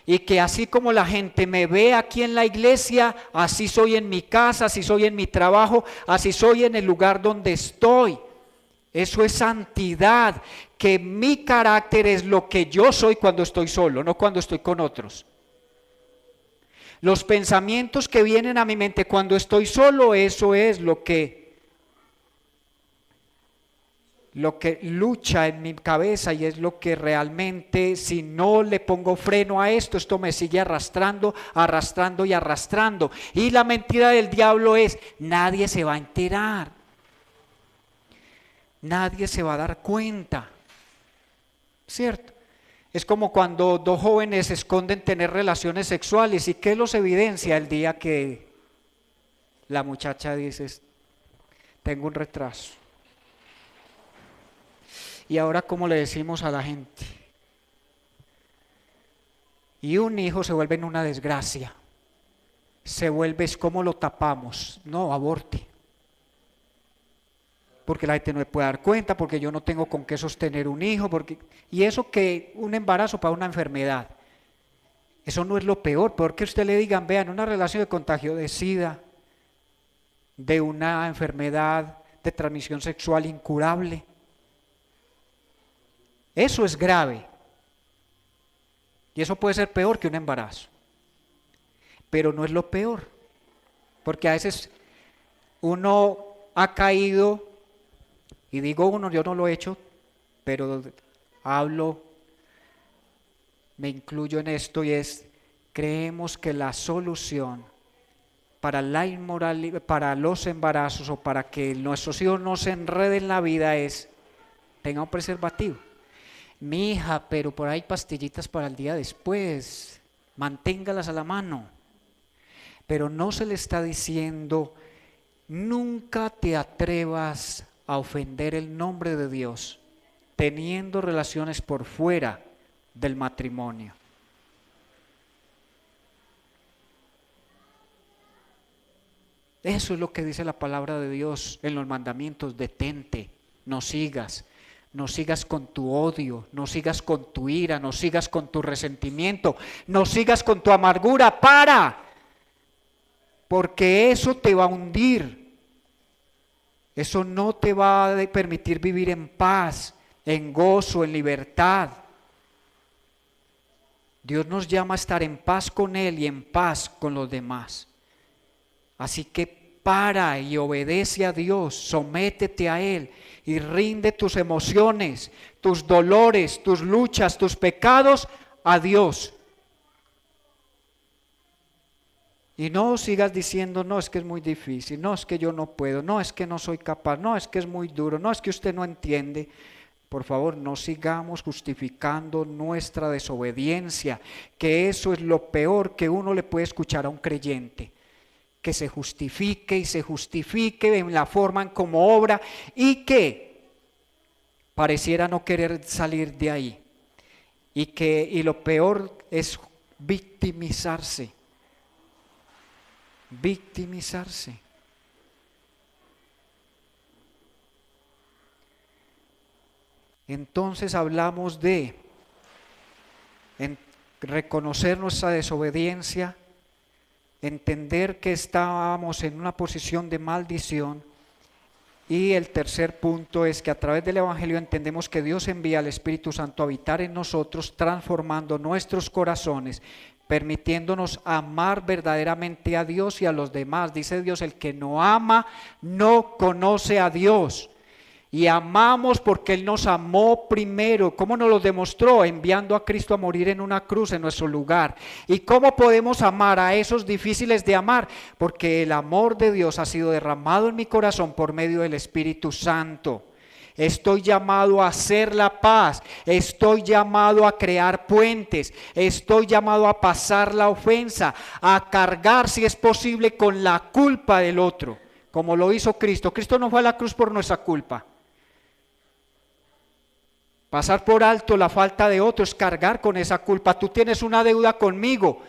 y que así como la gente me ve aquí en la iglesia, así soy en mi casa, así soy en mi trabajo, así soy en el lugar donde estoy. Eso es santidad, que mi carácter es lo que yo soy cuando estoy solo, no cuando estoy con otros. Los pensamientos que vienen a mi mente cuando estoy solo, eso es lo que lucha en mi cabeza, y es lo que realmente, si no le pongo freno a esto, esto me sigue arrastrando, arrastrando y arrastrando. Y la mentira del diablo es, nadie se va a enterar. Nadie se va a dar cuenta, ¿cierto? Es como cuando dos jóvenes esconden tener relaciones sexuales, ¿y qué los evidencia el día que la muchacha dice, tengo un retraso? Y ahora, ¿cómo le decimos a la gente? Y un hijo se vuelve en una desgracia, se vuelve, es como lo tapamos, no, aborte. Porque la gente no me puede dar cuenta, porque yo no tengo con qué sostener un hijo, y eso que un embarazo para una enfermedad, eso no es lo peor. Peor que usted le digan, vean, una relación de contagio de SIDA, de una enfermedad de transmisión sexual incurable, eso es grave, y eso puede ser peor que un embarazo, pero no es lo peor, porque a veces uno ha caído. Y digo uno, yo no lo he hecho, pero hablo, me incluyo en esto, y es, creemos que la solución para la inmoralidad, para los embarazos o para que nuestros hijos no se enreden en la vida es, tenga un preservativo. Mi hija, pero por ahí pastillitas para el día después, manténgalas a la mano. Pero no se le está diciendo, nunca te atrevas a ofender el nombre de Dios teniendo relaciones por fuera del matrimonio. Eso es lo que dice la palabra de Dios en los mandamientos: detente, no sigas, No sigas con tu odio, no sigas con tu ira, no sigas con tu resentimiento, no sigas con tu amargura. ¡Para! Porque eso te va a hundir. Eso no te va a permitir vivir en paz, en gozo, en libertad. Dios nos llama a estar en paz con Él y en paz con los demás. Así que para y obedece a Dios, sométete a Él y rinde tus emociones, tus dolores, tus luchas, tus pecados a Dios. Y no sigas diciendo, no, es que es muy difícil, no, es que yo no puedo, no, es que no soy capaz, no, es que es muy duro, no, es que usted no entiende. Por favor, no sigamos justificando nuestra desobediencia, que eso es lo peor que uno le puede escuchar a un creyente. Que se justifique y se justifique en la forma en cómo obra y que pareciera no querer salir de ahí. Y lo peor es victimizarse. Victimizarse. Entonces hablamos de reconocer nuestra desobediencia, entender que estábamos en una posición de maldición, y el tercer punto es que a través del Evangelio entendemos que Dios envía al Espíritu Santo a habitar en nosotros, transformando nuestros corazones, permitiéndonos amar verdaderamente a Dios y a los demás. Dice Dios, el que no ama no conoce a Dios. Y amamos porque Él nos amó primero. ¿Cómo nos lo demostró? Enviando a Cristo a morir en una cruz en nuestro lugar. ¿Y cómo podemos amar a esos difíciles de amar? Porque el amor de Dios ha sido derramado en mi corazón por medio del Espíritu Santo. Estoy llamado a hacer la paz, estoy llamado a crear puentes, estoy llamado a pasar la ofensa, a cargar si es posible con la culpa del otro, como lo hizo Cristo. Cristo no fue a la cruz por nuestra culpa. Pasar por alto la falta de otro es cargar con esa culpa. Tú tienes una deuda conmigo,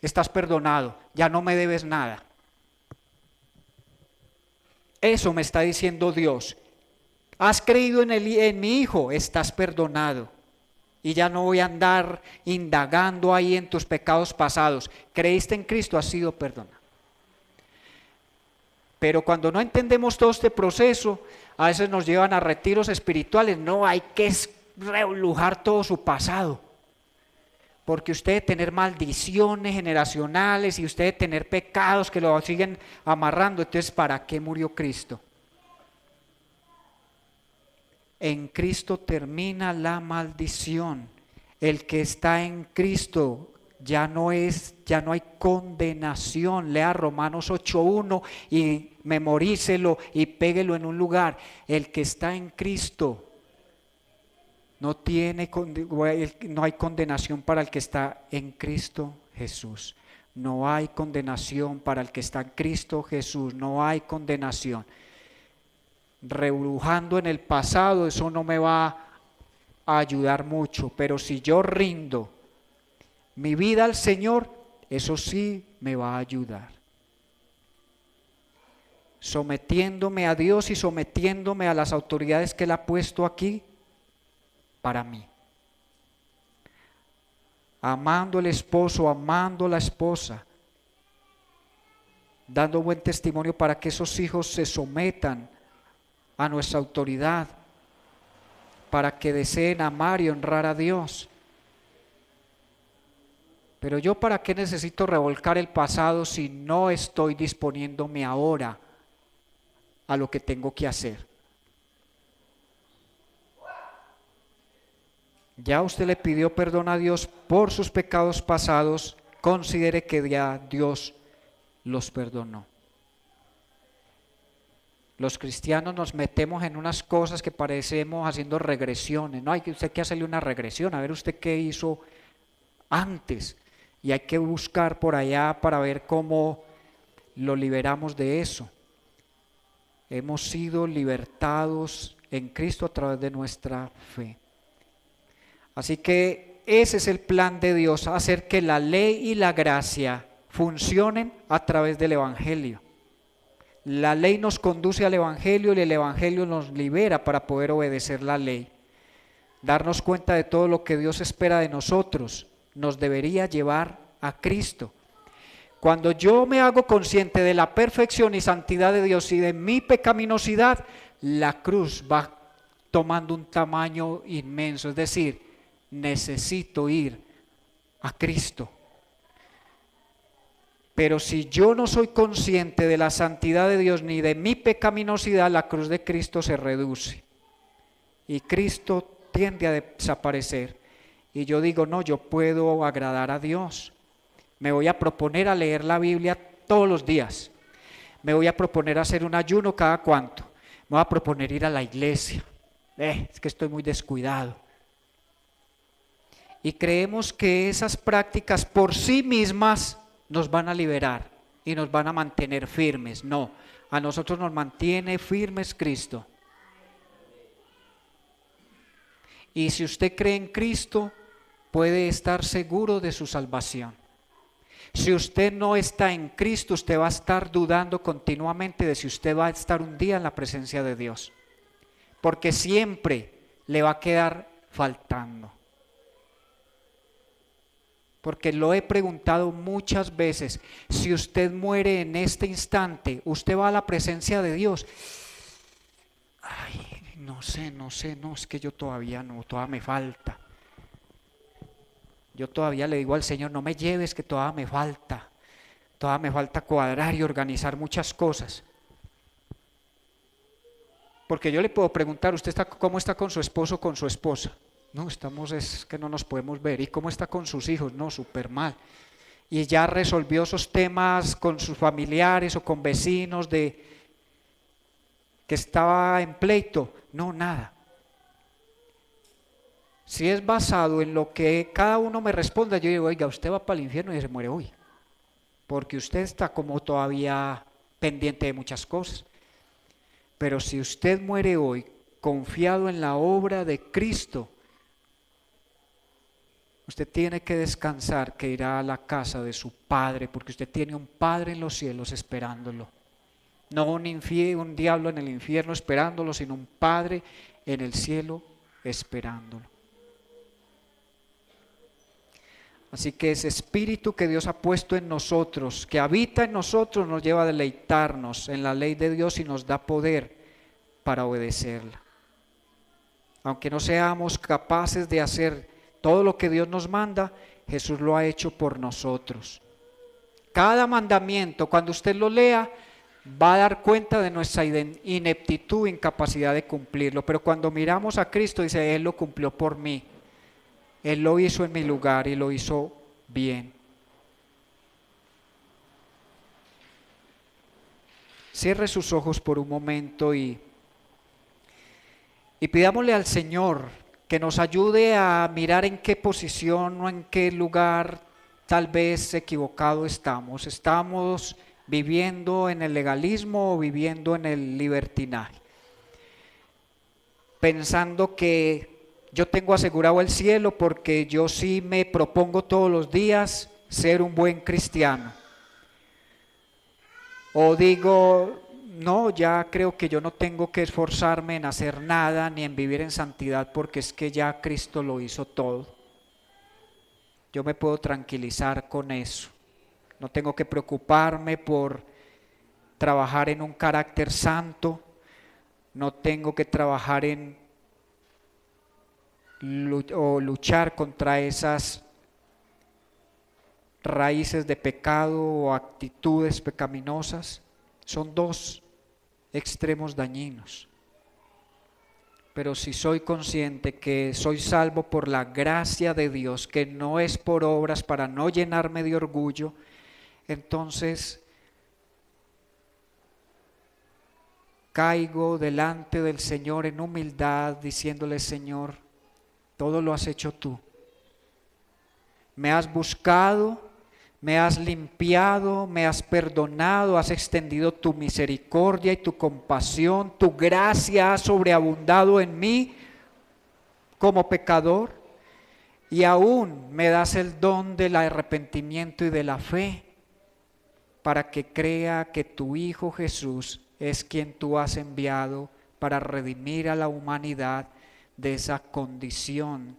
estás perdonado, ya no me debes nada. Eso me está diciendo Dios. Has creído en mi Hijo, estás perdonado. Y ya no voy a andar indagando ahí en tus pecados pasados. Creíste en Cristo, has sido perdonado. Pero cuando no entendemos todo este proceso, a veces nos llevan a retiros espirituales. No, hay que relujar todo su pasado. Porque usted de tener maldiciones generacionales y usted de tener pecados que lo siguen amarrando, entonces ¿para qué murió Cristo? En Cristo termina la maldición. El que está en Cristo ya no hay condenación. Lea Romanos 8:1 y memorícelo y péguelo en un lugar. El que está en Cristo no hay condenación para el que está en Cristo Jesús. No hay condenación para el que está en Cristo Jesús. No hay condenación. Rebujando en el pasado, eso no me va a ayudar mucho, pero si yo rindo mi vida al Señor, eso sí me va a ayudar. Sometiéndome a Dios y sometiéndome a las autoridades que Él ha puesto aquí para mí. Amando al esposo, amando a la esposa, dando buen testimonio para que esos hijos se sometan a nuestra autoridad, para que deseen amar y honrar a Dios. Pero yo, ¿para qué necesito revolcar el pasado si no estoy disponiéndome ahora a lo que tengo que hacer? Ya usted le pidió perdón a Dios por sus pecados pasados, considere que ya Dios los perdonó. Los cristianos nos metemos en unas cosas que parecemos haciendo regresiones. No, hay que usted que hacerle una regresión, a ver usted qué hizo antes. Y hay que buscar por allá para ver cómo lo liberamos de eso. Hemos sido libertados en Cristo a través de nuestra fe. Así que ese es el plan de Dios, hacer que la ley y la gracia funcionen a través del Evangelio. La ley nos conduce al Evangelio y el Evangelio nos libera para poder obedecer la ley. Darnos cuenta de todo lo que Dios espera de nosotros nos debería llevar a Cristo. Cuando yo me hago consciente de la perfección y santidad de Dios y de mi pecaminosidad, la cruz va tomando un tamaño inmenso. Es decir, necesito ir a Cristo. Pero si yo no soy consciente de la santidad de Dios ni de mi pecaminosidad, la cruz de Cristo se reduce. Y Cristo tiende a desaparecer. Y yo digo, no, yo puedo agradar a Dios. Me voy a proponer a leer la Biblia todos los días. Me voy a proponer hacer un ayuno cada cuánto. Me voy a proponer ir a la iglesia. Es que estoy muy descuidado. Y creemos que esas prácticas por sí mismas nos van a liberar y nos van a mantener firmes. No, a nosotros nos mantiene firmes Cristo. Y si usted cree en Cristo, puede estar seguro de su salvación. Si usted no está en Cristo, usted va a estar dudando continuamente de si usted va a estar un día en la presencia de Dios. Porque siempre le va a quedar faltando. Porque lo he preguntado muchas veces, si usted muere en este instante, ¿usted va a la presencia de Dios? Ay, no sé, es que yo todavía me falta. Yo todavía le digo al Señor, no me lleves que todavía me falta cuadrar y organizar muchas cosas. Porque yo le puedo preguntar, ¿usted cómo está con su esposo o con su esposa? No, es que no nos podemos ver. ¿Y cómo está con sus hijos? No, súper mal. Y ya resolvió esos temas con sus familiares o con vecinos que estaba en pleito. No, nada. Si es basado en lo que cada uno me responda, yo digo, oiga, usted va para el infierno y se muere hoy. Porque usted está como todavía pendiente de muchas cosas. Pero si usted muere hoy confiado en la obra de Cristo, usted tiene que descansar que irá a la casa de su Padre, porque usted tiene un Padre en los cielos esperándolo. No un diablo en el infierno esperándolo, sino un Padre en el cielo esperándolo. Así que ese espíritu que Dios ha puesto en nosotros, que habita en nosotros, nos lleva a deleitarnos en la ley de Dios y nos da poder para obedecerla. Aunque no seamos capaces de hacer todo lo que Dios nos manda, Jesús lo ha hecho por nosotros. Cada mandamiento, cuando usted lo lea, va a dar cuenta de nuestra ineptitud, incapacidad de cumplirlo. Pero cuando miramos a Cristo, dice, Él lo cumplió por mí. Él lo hizo en mi lugar y lo hizo bien. Cierre sus ojos por un momento y pidámosle al Señor que nos ayude a mirar en qué posición o en qué lugar tal vez equivocado estamos. ¿Estamos viviendo en el legalismo o viviendo en el libertinaje? Pensando que yo tengo asegurado el cielo porque yo sí me propongo todos los días ser un buen cristiano. O digo, no, ya creo que yo no tengo que esforzarme en hacer nada ni en vivir en santidad porque es que ya Cristo lo hizo todo. Yo me puedo tranquilizar con eso. No tengo que preocuparme por trabajar en un carácter santo. No tengo que trabajar o luchar contra esas raíces de pecado o actitudes pecaminosas. Son dos extremos dañinos. Pero si soy consciente que soy salvo por la gracia de Dios, que no es por obras para no llenarme de orgullo, entonces caigo delante del Señor en humildad, diciéndole, Señor, todo lo has hecho tú. Me has buscado, me has limpiado, me has perdonado, has extendido tu misericordia y tu compasión, tu gracia ha sobreabundado en mí como pecador y aún me das el don del arrepentimiento y de la fe. para que crea que tu Hijo Jesús es quien tú has enviado para redimir a la humanidad de esa condición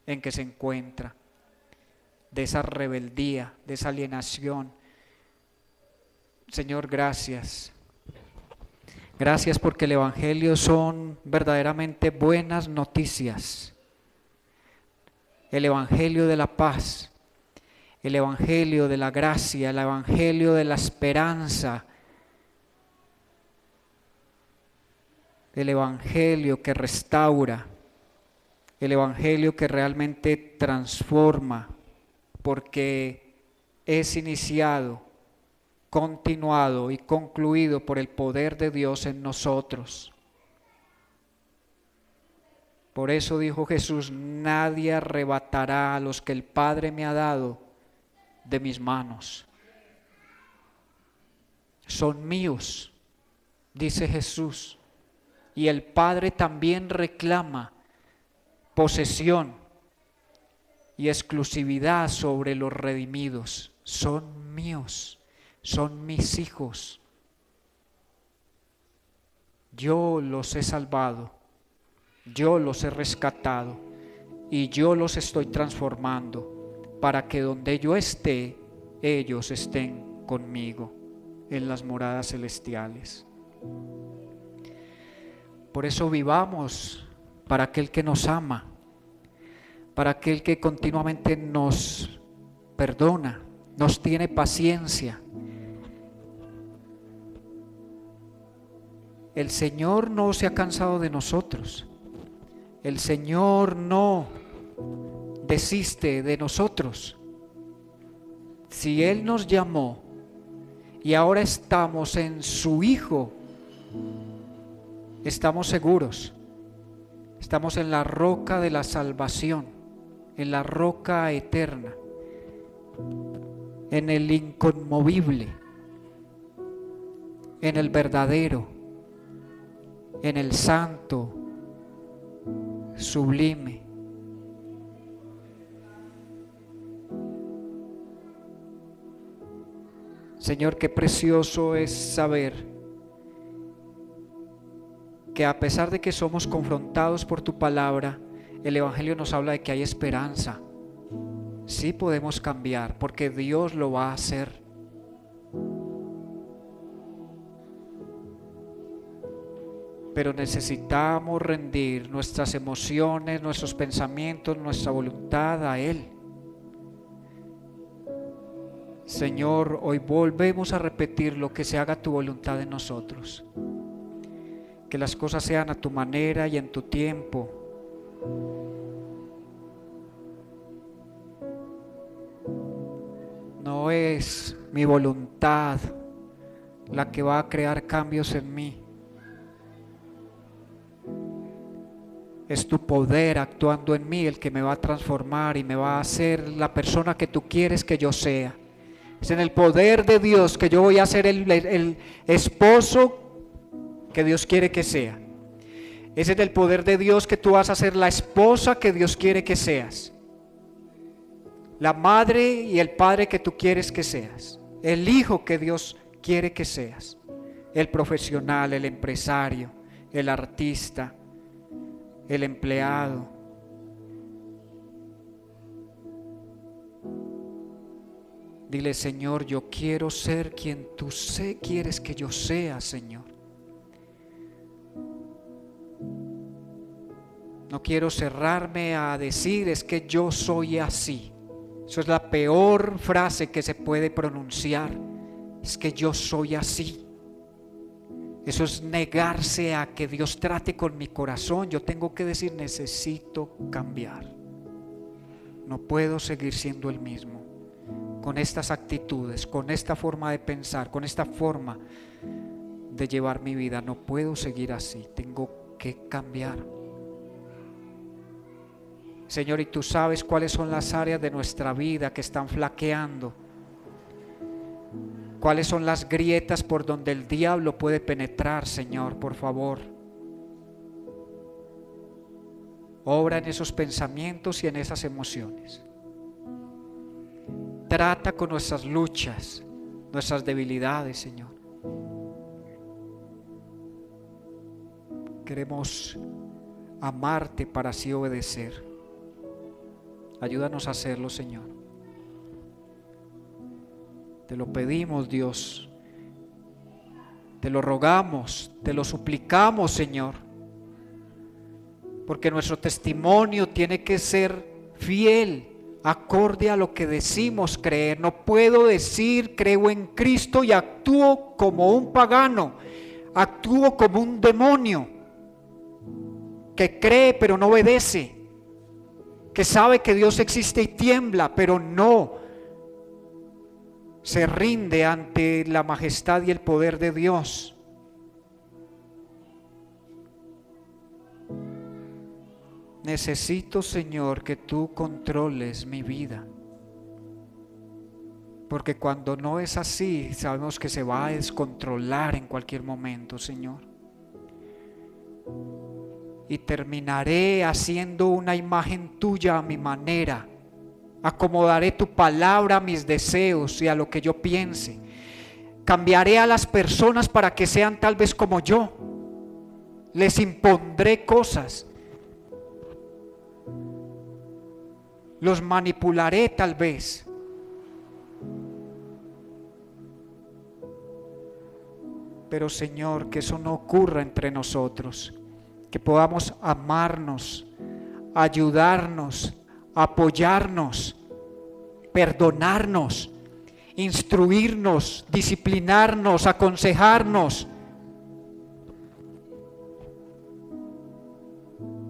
en que se encuentra, de esa rebeldía, de esa alienación. Señor, gracias. Gracias porque el Evangelio son verdaderamente buenas noticias. El Evangelio de la paz, el Evangelio de la gracia, el Evangelio de la esperanza, el Evangelio que restaura, el Evangelio que realmente transforma, porque es iniciado, continuado y concluido por el poder de Dios en nosotros. Por eso dijo Jesús: nadie arrebatará a los que el Padre me ha dado de mis manos. Son míos, dice Jesús, y el Padre también reclama posesión y exclusividad sobre los redimidos. Son míos, son mis hijos. Yo los he salvado, yo los he rescatado y yo los estoy transformando para que donde yo esté, ellos estén conmigo en las moradas celestiales. Por eso vivamos para aquel que nos ama, para aquel que continuamente nos perdona, nos tiene paciencia. El Señor no se ha cansado de nosotros. El Señor no desiste de nosotros. Si Él nos llamó y ahora estamos en su Hijo, estamos seguros. Estamos en la roca de la salvación, en la roca eterna, en el inconmovible, en el verdadero, en el santo, sublime. Señor, qué precioso es saber que a pesar de que somos confrontados por tu palabra, el Evangelio nos habla de que hay esperanza. Sí podemos cambiar porque Dios lo va a hacer. Pero necesitamos rendir nuestras emociones, nuestros pensamientos, nuestra voluntad a Él. Señor, hoy volvemos a repetir lo que se haga tu voluntad en nosotros. Que las cosas sean a tu manera y en tu tiempo. No es mi voluntad la que va a crear cambios en mí. Es tu poder actuando en mí el que me va a transformar y me va a hacer la persona que tú quieres que yo sea. Es en el poder de Dios que yo voy a ser el esposo que Dios quiere que sea. Es en el poder de Dios que tú vas a ser la esposa que Dios quiere que seas. La madre y el padre que tú quieres que seas. El hijo que Dios quiere que seas. El profesional, el empresario, el artista, el empleado. Dile: Señor, yo quiero ser quien tú quieres que yo sea, Señor. No quiero cerrarme a decir es que yo soy así. Eso es la peor frase que se puede pronunciar. Es que yo soy así. Eso es negarse a que Dios trate con mi corazón. Yo tengo que decir: necesito cambiar. No puedo seguir siendo el mismo. Con estas actitudes, con esta forma de pensar, con esta forma de llevar mi vida, no puedo seguir así. Tengo que cambiar. Señor, y tú sabes cuáles son las áreas de nuestra vida que están flaqueando. Cuáles son las grietas por donde el diablo puede penetrar, Señor, por favor. Obra en esos pensamientos y en esas emociones. Trata con nuestras luchas, nuestras debilidades, Señor. Queremos amarte para así obedecer. Ayúdanos a hacerlo, Señor. Te lo pedimos, Dios. Te lo rogamos, te lo suplicamos, Señor. Porque nuestro testimonio tiene que ser fiel, acorde a lo que decimos creer. No puedo decir creo en Cristo y actúo como un pagano, actúo como un demonio que cree pero no obedece, que sabe que Dios existe y tiembla, pero no se rinde ante la majestad y el poder de Dios. Necesito, Señor, que tú controles mi vida, porque cuando no es así, sabemos que se va a descontrolar en cualquier momento, Señor. Y terminaré haciendo una imagen tuya a mi manera. Acomodaré tu palabra a mis deseos y a lo que yo piense. Cambiaré a las personas para que sean tal vez como yo. Les impondré cosas. Los manipularé tal vez. Pero Señor, que eso no ocurra entre nosotros. Que podamos amarnos, ayudarnos, apoyarnos, perdonarnos, instruirnos, disciplinarnos, aconsejarnos.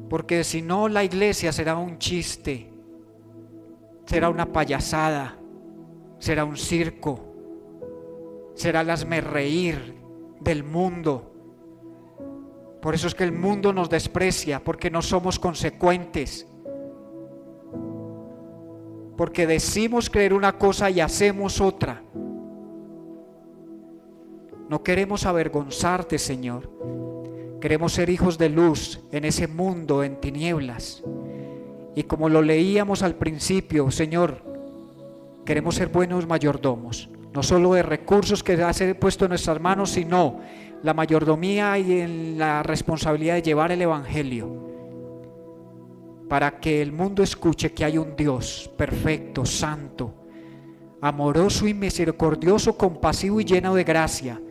Porque si no, la iglesia será un chiste, será una payasada, será un circo, será el hazmerreír del mundo. Por eso es que el mundo nos desprecia, porque no somos consecuentes. Porque decimos creer una cosa y hacemos otra. No queremos avergonzarte, Señor. Queremos ser hijos de luz en ese mundo en tinieblas. Y como lo leíamos al principio, Señor, queremos ser buenos mayordomos. No solo de recursos que has puesto en nuestras manos, sino la mayordomía y en la responsabilidad de llevar el Evangelio, para que el mundo escuche que hay un Dios perfecto, santo, amoroso y misericordioso, compasivo y lleno de gracia,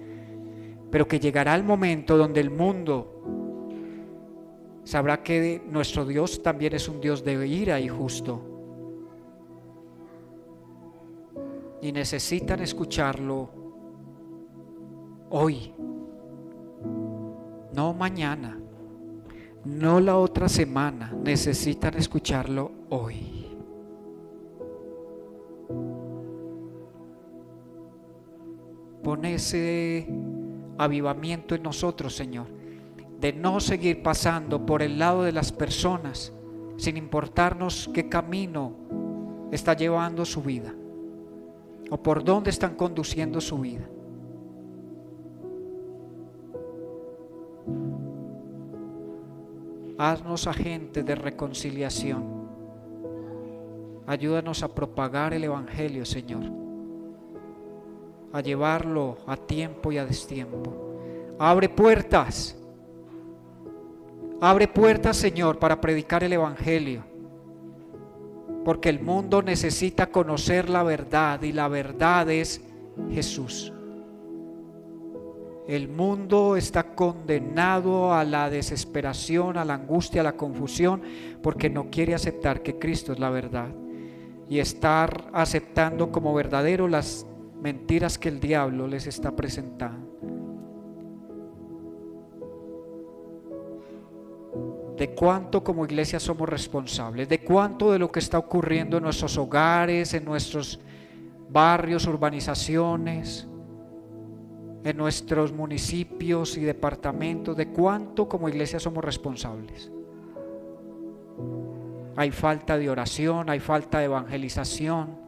pero que llegará el momento donde el mundo sabrá que nuestro Dios también es un Dios de ira y justo, y necesitan escucharlo hoy, no mañana, no la otra semana, necesitan escucharlo hoy. Pon ese avivamiento en nosotros, Señor, de no seguir pasando por el lado de las personas sin importarnos qué camino está llevando su vida o por dónde están conduciendo su vida. Haznos agentes de reconciliación. Ayúdanos a propagar el Evangelio, Señor, a llevarlo a tiempo y a destiempo. Abre puertas, Señor, para predicar el Evangelio, porque el mundo necesita conocer la verdad, y la verdad es Jesús. El mundo está condenado a la desesperación, a la angustia, a la confusión, porque no quiere aceptar que Cristo es la verdad y estar aceptando como verdadero las mentiras que el diablo les está presentando. ¿De cuánto como iglesia somos responsables? ¿De cuánto de lo que está ocurriendo en nuestros hogares, en nuestros barrios, urbanizaciones, en nuestros municipios y departamentos, de cuánto como iglesia somos responsables? Hay falta de oración, hay falta de evangelización.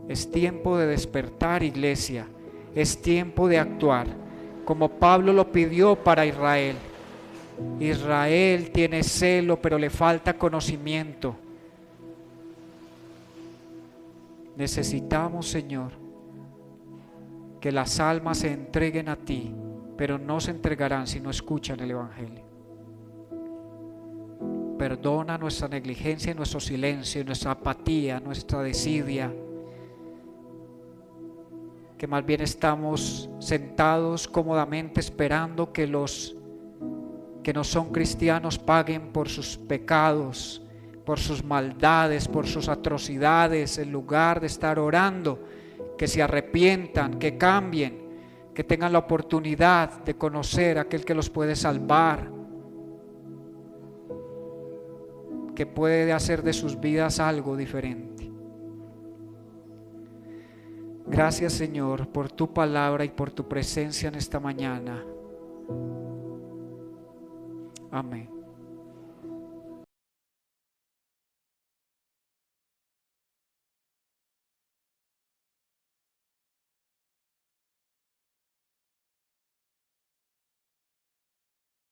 Es tiempo de despertar, iglesia. Es tiempo de actuar, como Pablo lo pidió para Israel. Israel tiene celo, pero le falta conocimiento. Necesitamos, Señor, que las almas se entreguen a ti, pero no se entregarán si no escuchan el Evangelio. Perdona nuestra negligencia, nuestro silencio, nuestra apatía, nuestra desidia, que más bien estamos sentados cómodamente esperando que los que no son cristianos paguen por sus pecados, por sus maldades, por sus atrocidades, en lugar de estar orando, que se arrepientan, que cambien, que tengan la oportunidad de conocer a aquel que los puede salvar, que puede hacer de sus vidas algo diferente. Gracias, Señor, por tu palabra y por tu presencia en esta mañana. Amén.